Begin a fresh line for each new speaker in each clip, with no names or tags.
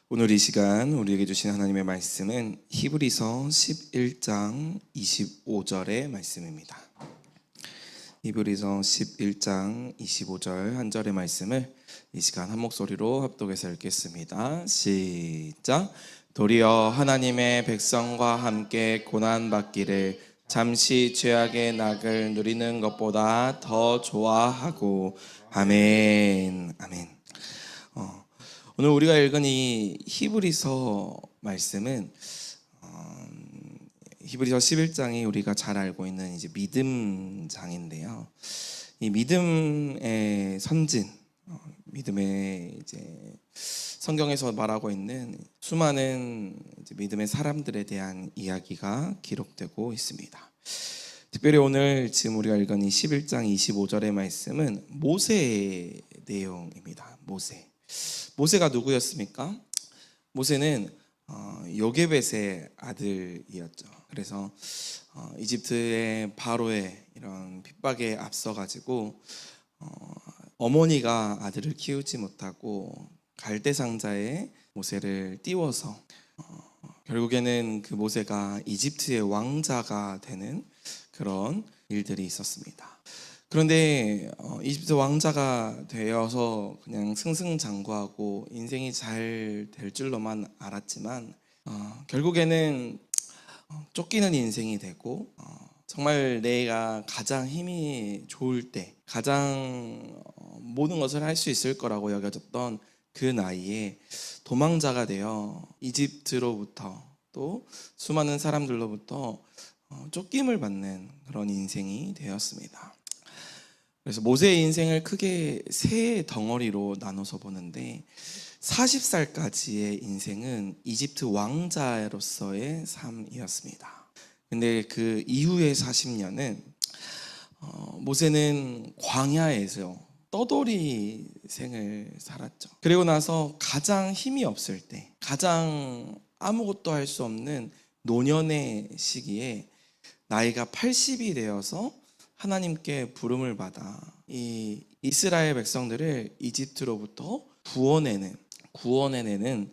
오늘 이 시간 우리에게 주신 하나님의 말씀은 히브리서 11장 25절의 말씀입니다. 히브리서 11장 25절 한 절의 말씀을 이 시간 한 목소리로 합독해서 읽겠습니다. 시작. 도리어 하나님의 백성과 함께 고난받기를 잠시 죄악의 낙을 누리는 것보다 더 좋아하고. 아멘. 아멘. 오늘 우리가 읽은 이 히브리서 말씀은 히브리서 11장이 우리가 잘 알고 있는 이제 믿음장인데요. 이 믿음의 선진, 믿음의 이제 성경에서 말하고 있는 수많은 이제 믿음의 사람들에 대한 이야기가 기록되고 있습니다. 특별히 오늘 지금 우리가 읽은 이 11장 25절의 말씀은 모세의 내용입니다. 모세가 누구였습니까? 모세는 요게벳의 아들이었죠. 그래서 이집트의 바로의 이런 핍박에 앞서가지고 어머니가 아들을 키우지 못하고 갈대 상자에 모세를 띄워서 결국에는 그 모세가 이집트의 왕자가 되는 그런 일들이 있었습니다. 그런데 이집트 왕자가 되어서 그냥 승승장구하고 인생이 잘 될 줄로만 알았지만 결국에는 쫓기는 인생이 되고 정말 내가 가장 힘이 좋을 때 가장 모든 것을 할 수 있을 거라고 여겨졌던 그 나이에 도망자가 되어 이집트로부터 또 수많은 사람들로부터 쫓김을 받는 그런 인생이 되었습니다. 그래서 모세의 인생을 크게 세 덩어리로 나눠서 보는데 40살까지의 인생은 이집트 왕자로서의 삶이었습니다. 근데 그 이후의 40년은 모세는 광야에서 떠돌이 생을 살았죠. 그리고 나서 가장 힘이 없을 때, 가장 아무것도 할 수 없는 노년의 시기에 나이가 80이 되어서 하나님께 부름을 받아 이 이스라엘 백성들을 이집트로부터 구원해내는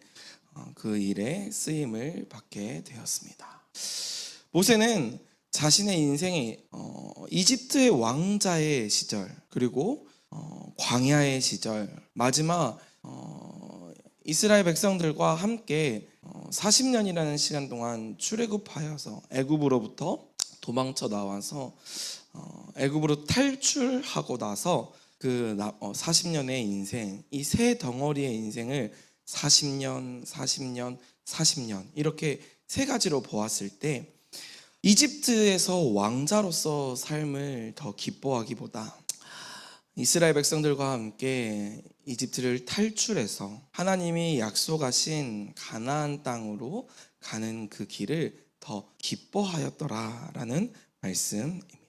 그 일에 쓰임을 받게 되었습니다. 모세는 자신의 인생이 이집트의 왕자의 시절, 그리고 광야의 시절, 마지막 이스라엘 백성들과 함께 40년이라는 시간 동안 출애굽하여서 애굽으로부터 도망쳐 나와서 애굽으로 탈출하고 나서 그 40년의 인생, 이 세 덩어리의 인생을 40년 이렇게 세 가지로 보았을 때 이집트에서 왕자로서 삶을 더 기뻐하기보다 이스라엘 백성들과 함께 이집트를 탈출해서 하나님이 약속하신 가나안 땅으로 가는 그 길을 더 기뻐하였더라라는 말씀입니다.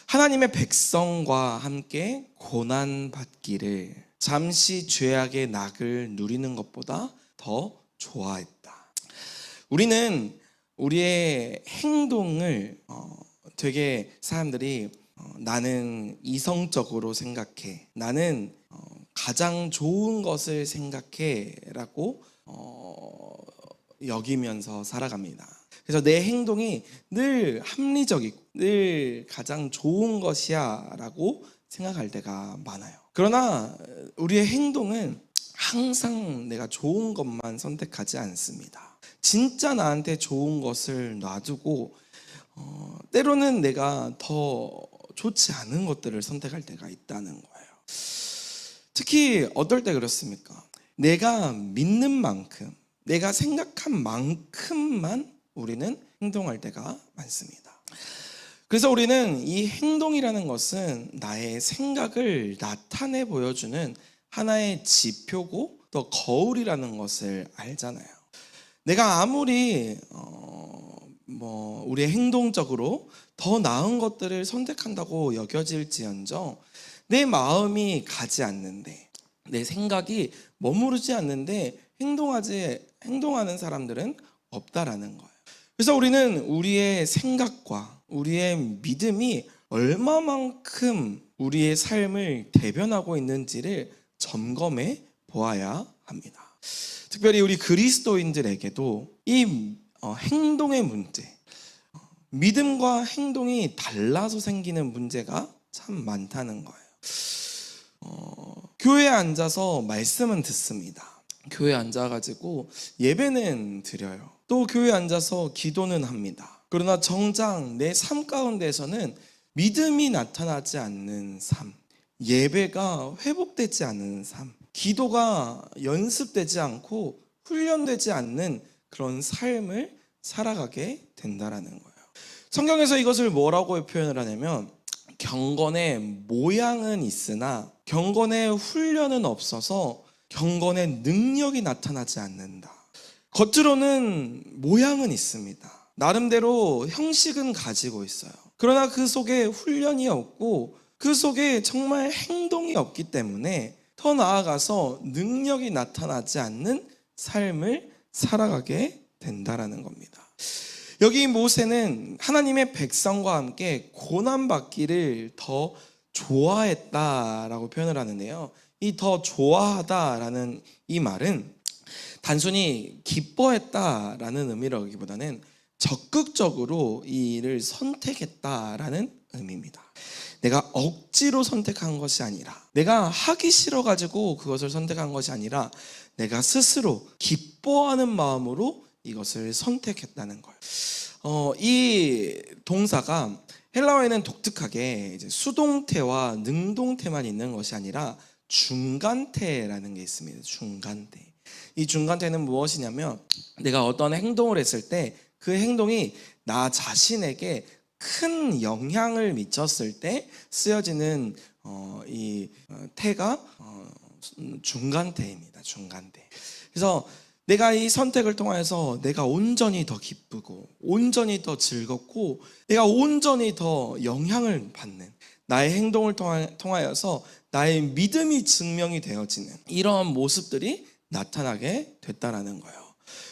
하나님의 백성과 함께 고난받기를 잠시 죄악의 낙을 누리는 것보다 더 좋아했다. 우리는 우리의 행동을 되게 사람들이 나는 이성적으로 생각해, 나는 가장 좋은 것을 생각해 라고 여기면서 살아갑니다. 그래서 내 행동이 늘 합리적이고 늘 가장 좋은 것이야 라고 생각할 때가 많아요. 그러나 우리의 행동은 항상 내가 좋은 것만 선택하지 않습니다. 진짜 나한테 좋은 것을 놔두고 때로는 내가 더 좋지 않은 것들을 선택할 때가 있다는 거예요. 특히 어떨 때 그렇습니까? 내가 믿는 만큼, 내가 생각한 만큼만 우리는 행동할 때가 많습니다. 그래서 우리는 이 행동이라는 것은 나의 생각을 나타내 보여주는 하나의 지표고 또 거울이라는 것을 알잖아요. 내가 아무리 우리의 행동적으로 더 나은 것들을 선택한다고 여겨질지언정 내 마음이 가지 않는데, 내 생각이 머무르지 않는데 행동하는 사람들은 없다라는 거예요. 그래서 우리는 우리의 생각과 우리의 믿음이 얼마만큼 우리의 삶을 대변하고 있는지를 점검해 보아야 합니다. 특별히 우리 그리스도인들에게도 이 행동의 문제, 믿음과 행동이 달라서 생기는 문제가 참 많다는 거예요. 교회에 앉아서 말씀은 듣습니다. 교회에 앉아가지고 예배는 드려요. 또 교회에 앉아서 기도는 합니다. 그러나 정작 내 삶 가운데서는 믿음이 나타나지 않는 삶, 예배가 회복되지 않는 삶, 기도가 연습되지 않고 훈련되지 않는 그런 삶을 살아가게 된다라는 거예요. 성경에서 이것을 뭐라고 표현을 하냐면 경건의 모양은 있으나 경건의 훈련은 없어서 경건의 능력이 나타나지 않는다. 겉으로는 모양은 있습니다. 나름대로 형식은 가지고 있어요. 그러나 그 속에 훈련이 없고 그 속에 정말 행동이 없기 때문에 더 나아가서 능력이 나타나지 않는 삶을 살아가게 된다라는 겁니다. 여기 모세는 하나님의 백성과 함께 고난받기를 더 좋아했다라고 표현을 하는데요. 이 더 좋아하다라는 이 말은 단순히 기뻐했다라는 의미라기보다는 적극적으로 이 일을 선택했다라는 의미입니다. 내가 억지로 선택한 것이 아니라, 내가 하기 싫어가지고 그것을 선택한 것이 아니라 내가 스스로 기뻐하는 마음으로 이것을 선택했다는 거예요. 이 동사가 헬라어에는 독특하게 이제 수동태와 능동태만 있는 것이 아니라 중간태라는 게 있습니다. 중간태. 이 중간태는 무엇이냐면 내가 어떤 행동을 했을 때 그 행동이 나 자신에게 큰 영향을 미쳤을 때 쓰여지는 이 태가 중간태입니다. 중간태. 그래서 내가 이 선택을 통해서 내가 온전히 더 기쁘고 온전히 더 즐겁고 내가 온전히 더 영향을 받는 나의 행동을 통하여서 나의 믿음이 증명이 되어지는 이런 모습들이 나타나게 됐다라는 거예요.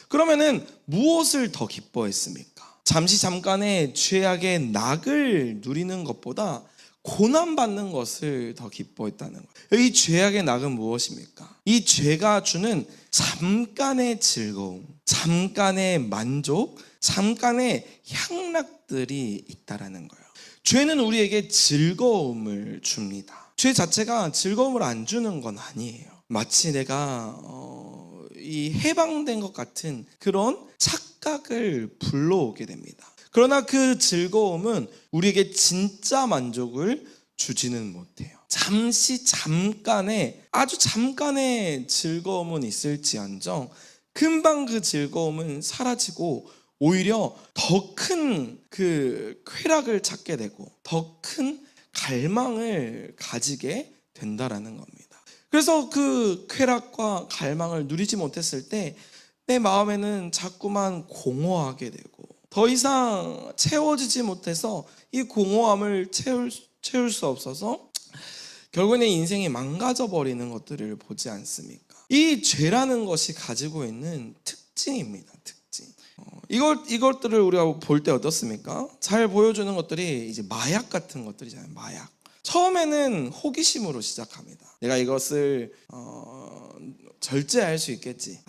그러면은 무엇을 더 기뻐했습니까? 잠깐의 죄악의 낙을 누리는 것보다 고난받는 것을 더 기뻐했다는 거예요. 이 죄악의 낙은 무엇입니까? 이 죄가 주는 잠깐의 즐거움, 잠깐의 만족, 잠깐의 향락들이 있다라는 거예요. 죄는 우리에게 즐거움을 줍니다. 죄 자체가 즐거움을 안 주는 건 아니에요. 마치 내가 이 해방된 것 같은 그런 착각을 불러오게 됩니다. 그러나 그 즐거움은 우리에게 진짜 만족을 주지는 못해요. 잠깐의 아주 잠깐의 즐거움은 있을지언정 금방 그 즐거움은 사라지고 오히려 더 큰 그 쾌락을 찾게 되고 더 큰 갈망을 가지게 된다라는 겁니다. 그래서 그 쾌락과 갈망을 누리지 못했을 때 내 마음에는 자꾸만 공허하게 되고 더 이상 채워지지 못해서 이 공허함을 채울 수 없어서 결국 내 인생이 망가져 버리는 것들을 보지 않습니까? 이 죄라는 것이 가지고 있는 특징입니다. 특징. 이것들을 우리가 볼 때 어떻습니까? 잘 보여주는 것들이 이제 마약 같은 것들이잖아요. 마약. 처음에는 호기심으로 시작합니다. 내가 이것을 절제할 수 있겠지.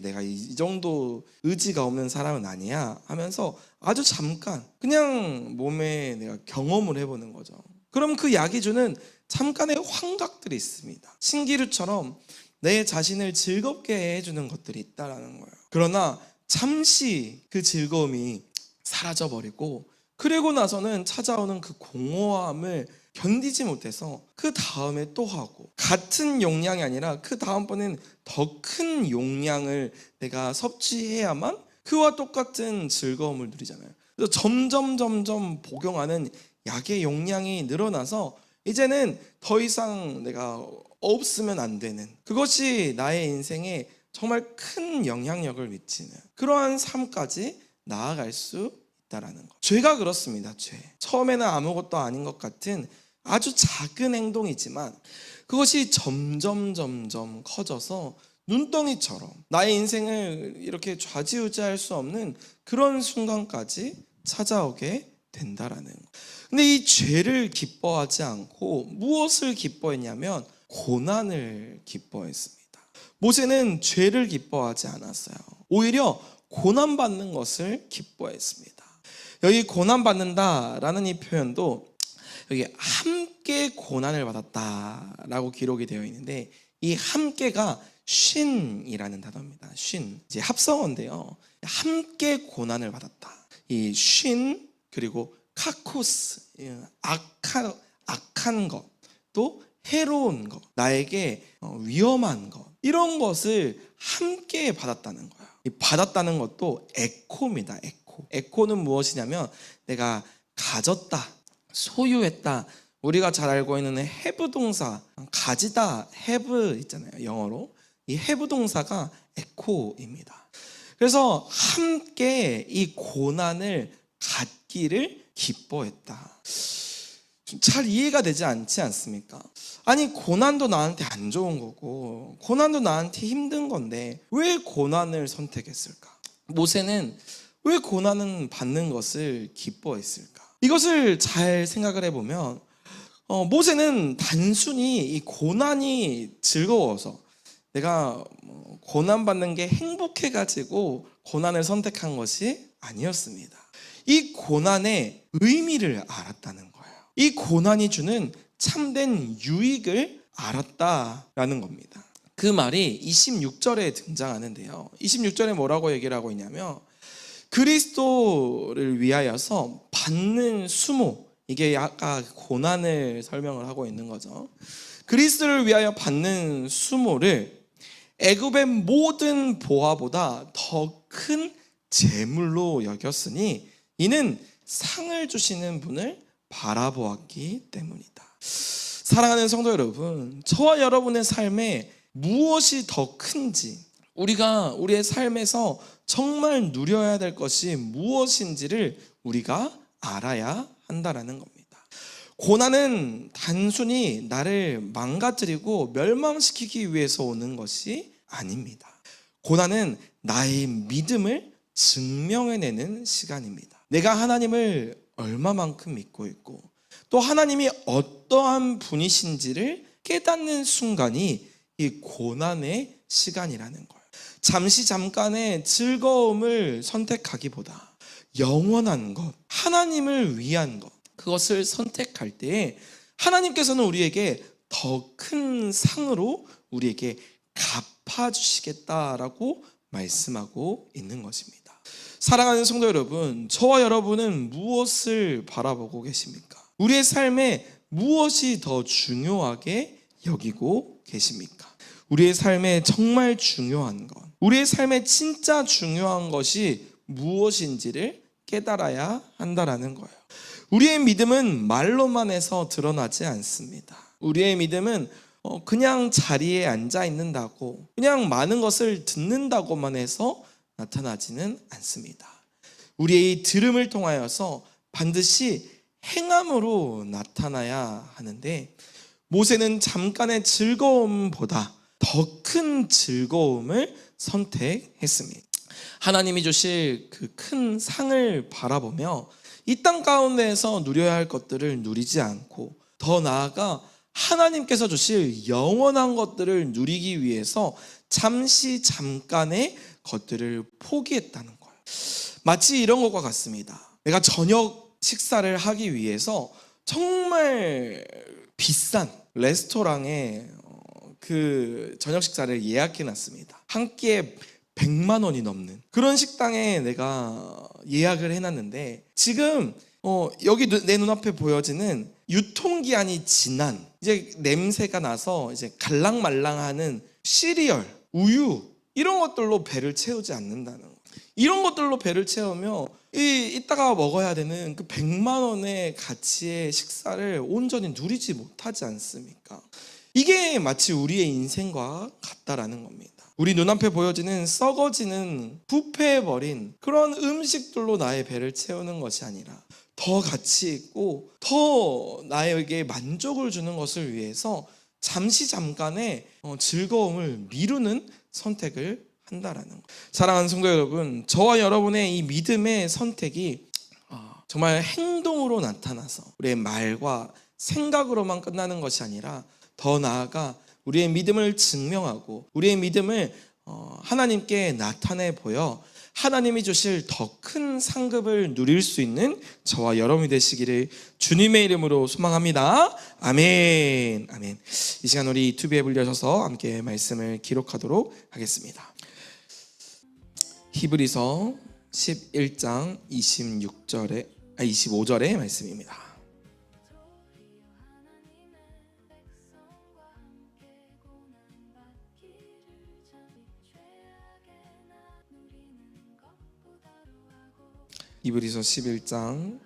내가 이 정도 의지가 없는 사람은 아니야 하면서 아주 잠깐 그냥 몸에 내가 경험을 해보는 거죠. 그럼 그 약이 주는 잠깐의 환각들이 있습니다. 신기루처럼 내 자신을 즐겁게 해주는 것들이 있다라는 거예요. 그러나 잠시 그 즐거움이 사라져버리고 그리고 나서는 찾아오는 그 공허함을 견디지 못해서 그 다음에 또 하고 같은 용량이 아니라 그 다음번엔 더 큰 용량을 내가 섭취해야만 그와 똑같은 즐거움을 누리잖아요. 그래서 점점 복용하는 약의 용량이 늘어나서 이제는 더 이상 내가 없으면 안 되는 그것이 나의 인생에 정말 큰 영향력을 미치는 그러한 삶까지 나아갈 수 있다라는 것. 죄가 그렇습니다. 죄. 처음에는 아무것도 아닌 것 같은 아주 작은 행동이지만 그것이 점점 커져서 눈덩이처럼 나의 인생을 이렇게 좌지우지할 수 없는 그런 순간까지 찾아오게 된다라는 것. 근데 이 죄를 기뻐하지 않고 무엇을 기뻐했냐면 고난을 기뻐했습니다. 모세는 죄를 기뻐하지 않았어요. 오히려 고난받는 것을 기뻐했습니다. 여기 고난받는다라는 이 표현도 여기 함께 고난을 받았다라고 기록이 되어 있는데, 이 함께가 쉰이라는 단어입니다. 쉰, 이제 합성어인데요. 함께 고난을 받았다. 이 쉰, 그리고 카코스, 악한 것, 또 해로운 것, 나에게 위험한 것, 이런 것을 함께 받았다는 거예요. 이 받았다는 것도 에코입니다. 에코는 무엇이냐면 내가 가졌다, 소유했다. 우리가 잘 알고 있는 have 동사, 가지다, have 있잖아요, 영어로. 이 have 동사가 에코입니다. 그래서 함께 이 고난을 갖기를 기뻐했다. 잘 이해가 되지 않지 않습니까? 아니, 고난도 나한테 안 좋은 거고 고난도 나한테 힘든 건데 왜 고난을 선택했을까? 모세는 왜 고난을 받는 것을 기뻐했을까? 이것을 잘 생각을 해보면 모세는 단순히 이 고난이 즐거워서, 내가 고난받는 게 행복해가지고 고난을 선택한 것이 아니었습니다. 이 고난의 의미를 알았다는 거예요. 이 고난이 주는 참된 유익을 알았다라는 겁니다. 그 말이 26절에 등장하는데요. 26절에 뭐라고 얘기를 하고 있냐면, 그리스도를 위하여서 받는 수모, 이게 아까 고난을 설명을 하고 있는 거죠. 그리스도를 위하여 받는 수모를 애굽의 모든 보화보다 더 큰 재물로 여겼으니 이는 상을 주시는 분을 바라보았기 때문이다. 사랑하는 성도 여러분, 저와 여러분의 삶에 무엇이 더 큰지, 우리가 우리의 삶에서 정말 누려야 될 것이 무엇인지를 우리가 알아야 한다라는 겁니다. 고난은 단순히 나를 망가뜨리고 멸망시키기 위해서 오는 것이 아닙니다. 고난은 나의 믿음을 증명해내는 시간입니다. 내가 하나님을 얼마만큼 믿고 있고 또 하나님이 어떠한 분이신지를 깨닫는 순간이 이 고난의 시간이라는 거예요. 잠깐의 즐거움을 선택하기보다 영원한 것, 하나님을 위한 것, 그것을 선택할 때에 하나님께서는 우리에게 더 큰 상으로 우리에게 갚아주시겠다라고 말씀하고 있는 것입니다. 사랑하는 성도 여러분, 저와 여러분은 무엇을 바라보고 계십니까? 우리의 삶에 무엇이 더 중요하게 여기고 계십니까? 우리의 삶에 정말 중요한 것, 우리의 삶에 진짜 중요한 것이 무엇인지를 깨달아야 한다라는 거예요. 우리의 믿음은 말로만 해서 드러나지 않습니다. 우리의 믿음은 그냥 자리에 앉아 있는다고, 그냥 많은 것을 듣는다고만 해서 나타나지는 않습니다. 우리의 들음을 통하여서 반드시 행함으로 나타나야 하는데, 모세는 잠깐의 즐거움보다 더 큰 즐거움을 선택했습니다. 하나님이 주실 그 큰 상을 바라보며 이 땅 가운데에서 누려야 할 것들을 누리지 않고, 더 나아가 하나님께서 주실 영원한 것들을 누리기 위해서 잠깐의 것들을 포기했다는 거예요. 마치 이런 것과 같습니다. 내가 저녁 식사를 하기 위해서 정말 비싼 레스토랑에 그 저녁 식사를 예약해 놨습니다. 한 끼에 100만 원이 넘는 그런 식당에 내가 예약을 해놨는데, 지금 여기 내 눈앞에 보여지는 유통기한이 지난, 이제 냄새가 나서 이제 갈랑말랑하는 시리얼, 우유, 이런 것들로 배를 채우지 않는다는 거예요. 이런 것들로 배를 채우며 이따가 먹어야 되는 그 100만 원의 가치의 식사를 온전히 누리지 못하지 않습니까? 이게 마치 우리의 인생과 같다라는 겁니다. 우리 눈앞에 보여지는 썩어지는 부패해버린 그런 음식들로 나의 배를 채우는 것이 아니라 더 가치 있고 더 나에게 만족을 주는 것을 위해서 잠깐의 즐거움을 미루는 선택을 한다라는 것. 사랑하는 성도 여러분, 저와 여러분의 이 믿음의 선택이 정말 행동으로 나타나서 우리의 말과 생각으로만 끝나는 것이 아니라 더 나아가 우리의 믿음을 증명하고 우리의 믿음을 하나님께 나타내 보여 하나님이 주실 더 큰 상급을 누릴 수 있는 저와 여러분이 되시기를 주님의 이름으로 소망합니다. 아멘. 아멘. 이 시간 우리 유튜브에 불려셔서 함께 말씀을 기록하도록 하겠습니다. 히브리서 11장 25절의 말씀입니다. 히브리서 11장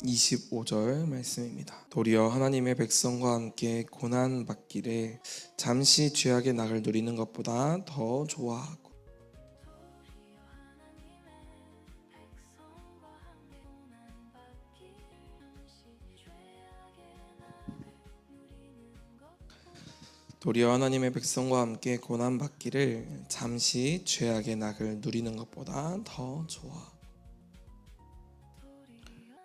25절 말씀입니다. 도리어 하나님의 백성과 함께 고난 받기를 잠시 죄악의 낙을 누리는 것보다 더 좋아하고 도리어 하나님의 백성과 함께 고난 받기를 잠시 죄악의 낙을 누리는 것보다 더 좋아하고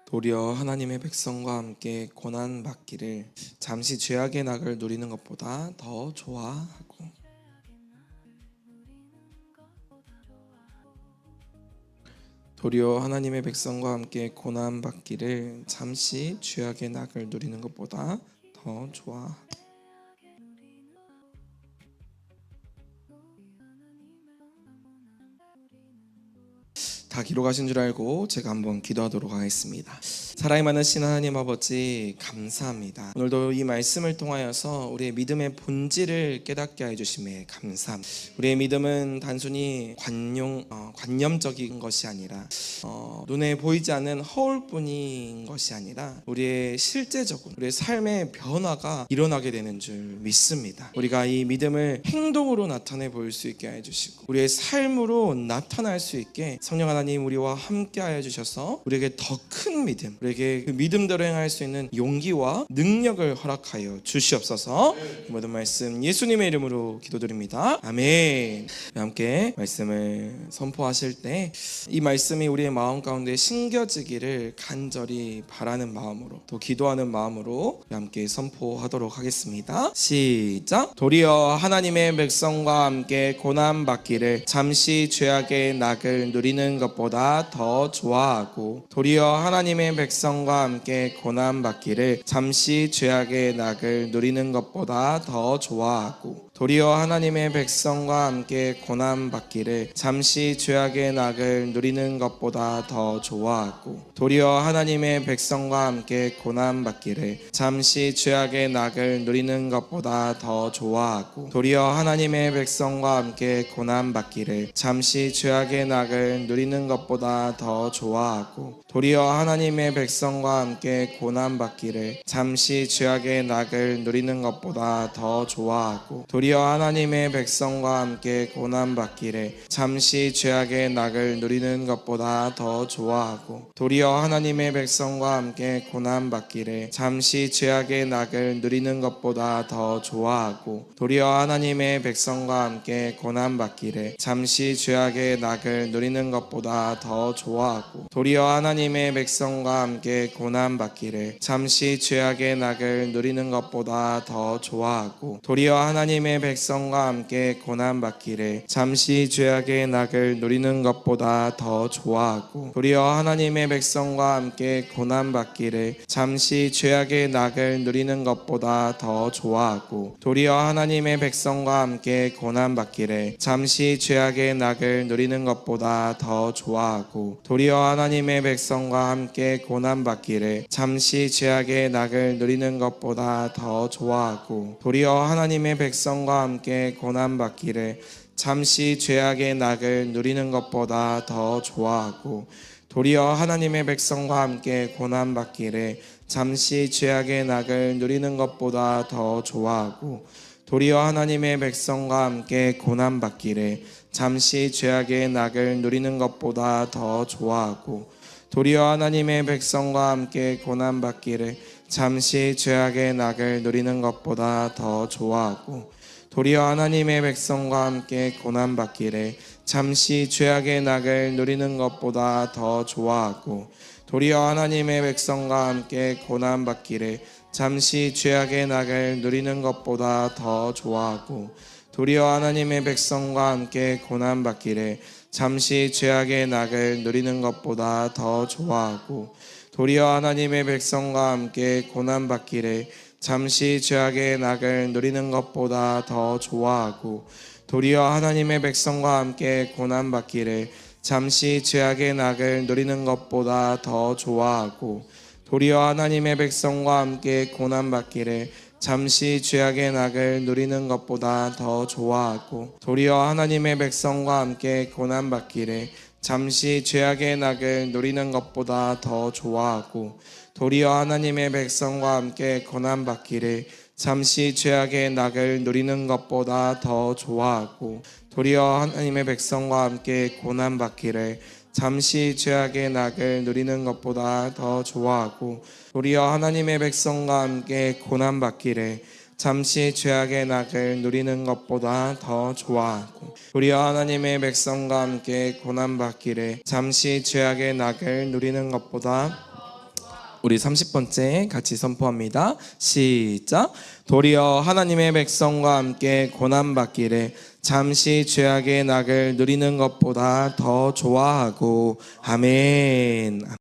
도리어 하나님의 백성과 함께 고난 받기를 잠시 죄악의 낙을 누리는 것보다 더 좋아하고 도리어 하나님의 백성과 함께 고난 받기를 잠시 죄악의 낙을 누리는 것보다 더 좋아하고 다 기록하신 줄 알고 제가 한번 기도하도록 하겠습니다. 사랑이 많으신 하나님 아버지 감사합니다. 오늘도 이 말씀을 통하여서 우리의 믿음의 본질을 깨닫게 해주심에 감사합니다. 우리의 믿음은 단순히 관념적인 것이 아니라 눈에 보이지 않는 허울뿐인 것이 아니라 우리의 실제적으로 우리의 삶의 변화가 일어나게 되는 줄 믿습니다. 우리가 이 믿음을 행동으로 나타내 보일 수 있게 해주시고 우리의 삶으로 나타날 수 있게 성령 하나님 우리와 함께 하여 주셔서 우리에게 더 큰 믿음, 우리에게 그 믿음대로 행할 수 있는 용기와 능력을 허락하여 주시옵소서. 모든 말씀 예수님의 이름으로 기도드립니다. 아멘. 함께 말씀을 선포하실 때 이 말씀이 우리의 마음 가운데 심겨지기를 간절히 바라는 마음으로 또 기도하는 마음으로 함께 선포하도록 하겠습니다. 시작. 도리어 하나님의 백성과 함께 고난 받기를 잠시 죄악의 낙을 누리는 것보다 더 좋아하고 도리어 하나님의 백성과 함께 고난 받기를 잠시 죄악의 낙을 누리는 것보다 더 좋아하고 도리어 하나님의 백성과 함께 고난 받기를 잠시 죄악의 낙을 누리는 것보다 더 좋아하고 도리어 하나님의 백성과 함께 고난 받기를 잠시 죄악의 낙을 누리는 것보다 더 좋아하고 도리어 하나님의 백성과 함께 고난 받기를 잠시 죄악의 낙을 누리는 것보다 더 좋아하고 도리어 하나님의 백성과 함께 고난 받기를 잠시 죄악의 낙을 누리는 것보다 더 좋아하고 도리어 하나님의 백성과 함께 고난 받기를 잠시 죄악의 낙을 누리는 것보다 더 좋아하고 도리어 하나님의 백성과 함께 고난 받기를 잠시 죄악의 낙을 누리는 것보다 더 좋아하고 도리어 하나님의 백성과 함께 고난 받기를 잠시 죄악의 낙을 누리는 것보다 더 좋아하고 도리어 하나님의 백성과 함께 고난 받기를 잠시 죄악의 낙을 누리는 것보다 더 좋아하고 도리어 하나님의 백성과 함께 고난 받기를 잠시 죄악의 낙을 누리는 것보다 더 좋아하고 도리어 하나님의 백성과 함께 고난 받기를 잠시 죄악의 낙을 누리는 것보다 더 좋아하고 도리어 하나님의 백성과 함께 고난 받기를 잠시 죄악의 낙을 누리는 것보다 더 좋아하고 도리어 하나님의 백성과 함께 고난 받기를 잠시 죄악의 낙을 누리는 것보다 더 좋아하고 도리어 하나님의 백성과 함께 고난 받기를 잠시 죄악의 낙을 누리는 것보다 더 좋아하고 도리어 하나님의 백성과 함께 고난 받기를 잠시 죄악의 낙을 누리는 것보다 더 좋아하고 도리어 하나님의 백성과 함께 고난 받기를 잠시 죄악의 낙을 누리는 것보다 더 좋아하고 도리어 하나님의 백성과 함께 고난 받기를 잠시 죄악의 낙을 누리는 것보다 더 좋아하고 도리어 하나님의 백성과 함께 고난받기를 잠시 죄악의 낙을 누리는 것보다 더 좋아하고 도리어 하나님의 백성과 함께 고난받기를 잠시 죄악의 낙을 누리는 것보다 더 좋아하고 도리어 하나님의 백성과 함께 고난받기를 잠시 죄악의 낙을 누리는 것보다 더 좋아하고 도리어 하나님의 백성과 함께 고난받기를 잠시 죄악의 낙을 누리는 것보다 더 좋아하고 도리어 하나님의 백성과 함께 고난받기를 잠시 죄악의 낙을 누리는 것보다 더 좋아하고 도리어 하나님의 백성과 함께 고난받기를 잠시 죄악의 낙을 누리는 것보다 더 좋아하고 도리어 하나님의 백성과 함께 고난받기를 잠시 죄악의 낙을 누리는 것보다 더 좋아하고 도리어 하나님의 백성과 함께 고난받기를 잠시 죄악의 낙을 누리는 것보다 더 좋아하고 도리어 하나님의 백성과 함께 고난받기를 잠시 죄악의 낙을 누리는 것보다 더 좋아하고 도리어 하나님의 백성과 함께 고난받기를 잠시 죄악의 낙을 누리는 것보다 더 좋아하고 도리어 하나님의 백성과 함께 고난받기를 잠시 죄악의 낙을 누리는 것보다 우리 30번째 같이 선포합니다. 시작. 도리어 하나님의 백성과 함께 고난받기를 잠시 죄악의 낙을 누리는 것보다 더 좋아하고 아멘.